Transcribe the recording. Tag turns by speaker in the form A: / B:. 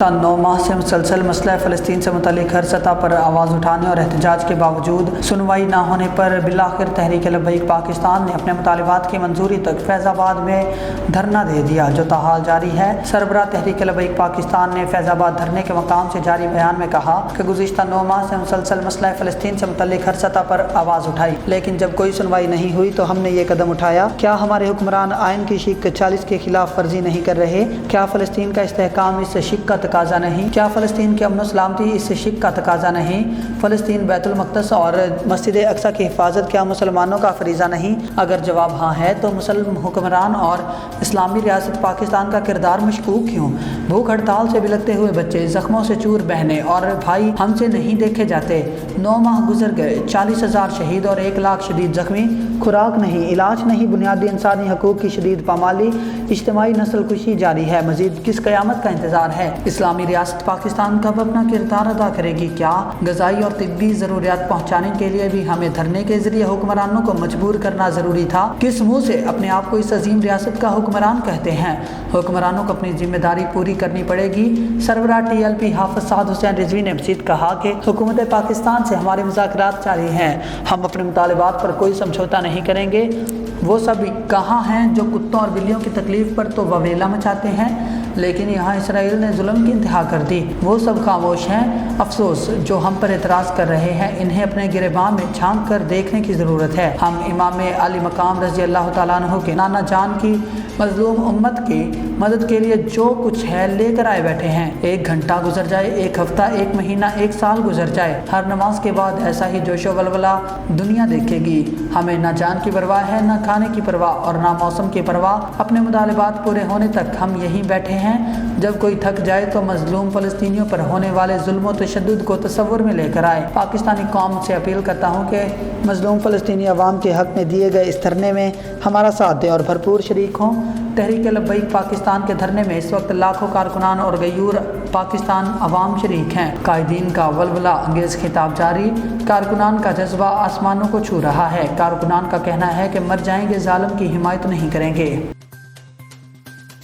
A: 9 माह से मुसलसल मसला फ़लस्तीन से मुतल्लिक़ हर सतह पर आवाज़ उठाने और एहतजाज के बावजूद सुनवाई न होने पर बिलाखिर तहरीक लब्बैक पाकिस्तान ने अपने मुतालबात की मंजूरी तक फैज़ाबाद में धरना दे दिया, जो ताहाल जारी है। सरबराह तहरीक लब्बैक पाकिस्तान ने फैज़ाबाद धरने के मकाम से जारी बयान में कहा कि गुज़िश्ता 9 माह से मुसलसल मसला फ़लस्तीन से मुतल्लिक़ हर सतह पर आवाज़ उठाई, लेकिन जब कोई सुनवाई नहीं हुई तो हमने ये कदम उठाया। क्या हमारे हुक्मरान आइन की शिक 40 के खिलाफ वर्जी नहीं कर रहे? क्या फ़लस्तीन का इस्तेहकाम इस शिक का तकाजा नहीं? क्या फ़लस्तीन की अमन सलामती इस शिक का तकाजा नहीं? फ़लस्तीन बैतुल मक़दस और मस्जिद अक्सा की हिफाजत क्या मुसलमानों का फरीज़ा नहीं? अगर जवाब हाँ है तो मुसलमान हुक्मरान और इस्लामी रियासत पाकिस्तान का किरदार मशकूक क्यों? भूख हड़ताल से बिलखते हुए बच्चे, ज़ख्मों से चूर बहनें और भाई हमसे नहीं देखे जाते। 9 माह गुजर गए, 40,000 शहीद और 1 लाख शदीद ज़ख्मी। खुराक नहीं, इलाज नहीं, बुनियादी इंसानी हकूक़ की शदीद पामाली, इज्तिमाई नस्ल कुशी जारी है। मज़ीद किस क़यामत का इंतज़ार है? इस्लामी रियासत पाकिस्तान कब अपना किरदार अदा करेगी? क्या ग़िज़ाई और तिब्बी ज़रूरियात पहुँचाने के लिए भी हमें धरने के ज़रिए हुक्मरानों को मजबूर करना ज़रूरी था? किस मुँह से अपने आप को इस अजीम रियासत का हुक्मरान कहते हैं? हुक्मरानों को अपनी जिम्मेदारी पूरी करनी पड़ेगी। सरबराह TLP हाफ़िज़ साद हुसैन रिजवी ने मज़ीद कहा कि हुकूमत पाकिस्तान से हमारे मुज़ाकरात जारी हैं। हम अपने मुतालबात पर कोई समझौता नहीं करेंगे। वो सब कहाँ हैं जो कुत्तों और बिल्लियों की तकलीफ़ पर तो ववेला मचाते हैं, लेकिन यहाँ इसराइल ने जुल्म की इंतहा कर दी। वो सब खामोश हैं। अफसोस जो हम पर एतराज़ कर रहे हैं, इन्हें अपने गिरेबान में झांक कर देखने की ज़रूरत है। हम इमाम अली मकाम रज़ी अल्लाह तआला अन्हु के नाना जान की मज़लूम उम्मत की मदद के लिए जो कुछ है लेकर आए बैठे हैं। 1 घंटा गुजर जाए, 1 हफ्ता, 1 महीना, 1 साल गुजर जाए, हर नमाज के बाद ऐसा ही जोशो वलवला दुनिया देखेगी। हमें ना जान की परवाह है, ना खाने की परवाह और ना मौसम की परवाह। अपने मुतालबात पूरे होने तक हम यहीं बैठे हैं। जब कोई थक जाए तो मजलूम फ़लस्तीनियों पर होने वाले जुल्म व तशद्दुद को तसव्वुर में लेकर आए। पाकिस्तानी कौम से अपील करता हूँ कि मजलूम फ़लस्तीनी अवाम के हक़ में दिए गए इस धरने में हमारा साथ दें और भरपूर शरीक हों। तहरीक लब्बैक पाकिस्तान के धरने में इस वक्त लाखों कारकुनान और गयूर पाकिस्तान अवाम शरीक हैं। कायदीन का वलवला अंगेज़ खिताब जारी, कारकुनान का जज्बा आसमानों को छू रहा है। कारकुनान का कहना है कि मर जाएंगे, ज़ालिम की हिमायत नहीं करेंगे।